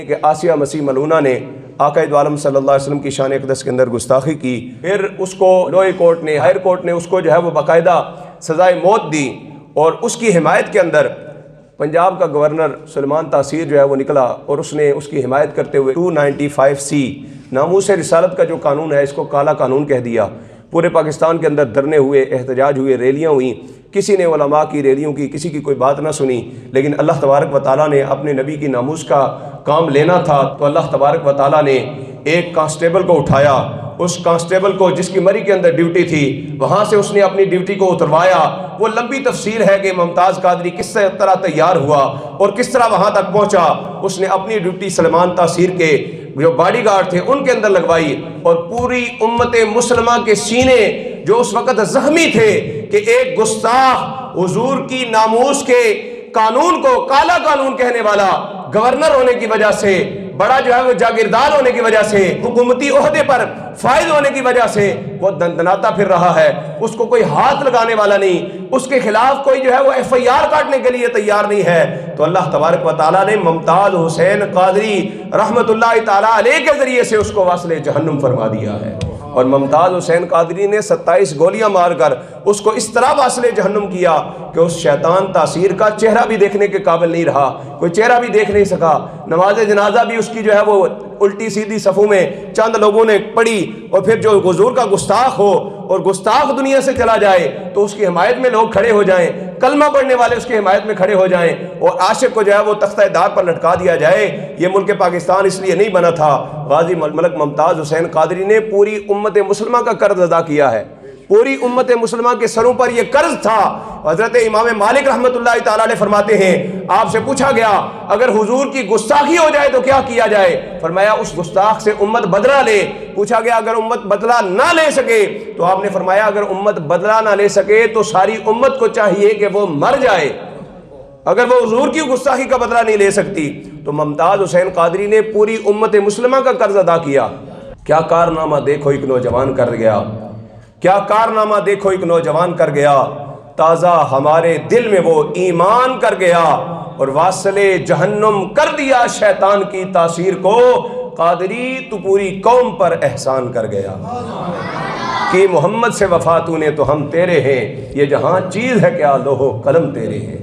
کہ آسیہ مسیح ملونہ نے آقا دو عالم صلی اللہ علیہ وسلم کی شان اقدس کے اندر گستاخی کی، پھر اس کو لوئر کورٹ نے، ہائر کورٹ نے اس کو جو ہے وہ باقاعدہ سزائے موت دی، اور اس کی حمایت کے اندر پنجاب کا گورنر سلیمان تاثیر جو ہے وہ نکلا اور اس نے اس کی حمایت کرتے ہوئے 295C ناموس رسالت کا جو قانون ہے اس کو کالا قانون کہہ دیا۔ پورے پاکستان کے اندر دھرنے ہوئے، احتجاج ہوئے، ریلیاں ہوئیں، کسی نے علماء کی ریلیوں کی کسی کی کوئی بات نہ سنی، لیکن اللہ تبارک و تعالیٰ نے اپنے نبی کی ناموس کا کام لینا تھا تو اللہ تبارک و تعالیٰ نے ایک کانسٹیبل کو اٹھایا، اس کانسٹیبل کو جس کی مری کے اندر ڈیوٹی تھی وہاں سے اس نے اپنی ڈیوٹی کو اتروایا۔ وہ لمبی تفصیل ہے کہ ممتاز قادری کس طرح تیار ہوا اور کس طرح وہاں تک پہنچا۔ اس نے اپنی ڈیوٹی سلیمان تاثیر کے جو باڈی گارڈ تھے ان کے اندر لگوائی، اور پوری امت مسلمہ کے سینے جو اس وقت زخمی تھے کہ ایک گستاخ حضور کی ناموس کے قانون کو کالا قانون کہنے والا گورنر ہونے کی وجہ سے، بڑا جو ہے وہ جاگیردار ہونے کی وجہ سے، حکومتی عہدے پر فائز ہونے کی وجہ سے وہ دندناتا پھر رہا ہے، اس کو کوئی ہاتھ لگانے والا نہیں، اس کے خلاف کوئی جو ہے وہ FIR کاٹنے کے لیے تیار نہیں ہے، تو اللہ تبارک و تعالیٰ نے ممتاز حسین قادری رحمت اللہ تعالیٰ علیہ کے ذریعے سے اس کو واصل جہنم فرما دیا ہے۔ اور ممتاز حسین قادری نے 27 گولیاں مار کر اس کو اس طرح واصل جہنم کیا کہ اس شیطان تاثیر کا چہرہ بھی دیکھنے کے قابل نہیں رہا، کوئی چہرہ بھی دیکھ نہیں سکا۔ نماز جنازہ بھی اس کی جو ہے وہ الٹی سیدھی صفوں میں چند لوگوں نے پڑھی، اور پھر جو حضور کا گستاخ ہو اور گستاخ دنیا سے چلا جائے تو اس کی حمایت میں لوگ کھڑے ہو جائیں، کلمہ پڑھنے والے اس کی حمایت میں کھڑے ہو جائیں، اور عاشق کو جو ہے وہ تختہ دار پر لٹکا دیا جائے۔ یہ ملک پاکستان اس لیے نہیں بنا تھا، غازی ملک ممتاز حسین قادری نے پوری امت مسلمہ کا قرض ادا کیا ہے، پوری امت مسلمہ کے سروں پر یہ قرض تھا۔ حضرت امام مالک رحمت اللہ تعالیٰ علیہ فرماتے ہیں، آپ سے پوچھا گیا اگر حضور کی گستاخی ہو جائے تو کیا کیا جائے؟ فرمایا اس گستاخ سے امت بدلہ لے۔ پوچھا گیا اگر امت بدلہ نہ لے سکے تو آپ نے فرمایا اگر امت بدلہ نہ لے سکے تو ساری امت کو چاہیے کہ وہ مر جائے۔ اگر وہ حضور کی گستاخی کا بدلہ نہیں لے سکتی تو ممتاز حسین قادری نے پوری امت مسلمہ کا قرض ادا کیا۔ کیا کارنامہ دیکھو ایک نوجوان کر گیا، کیا کارنامہ دیکھو ایک نوجوان کر گیا، تازہ ہمارے دل میں وہ ایمان کر گیا، اور واصل جہنم کر دیا شیطان کی تاثیر کو۔ قادری تو پوری قوم پر احسان کر گیا، کہ محمد سے وفا تو نے تو ہم تیرے ہیں، یہ جہاں چیز ہے کیا لوح و قلم تیرے ہیں۔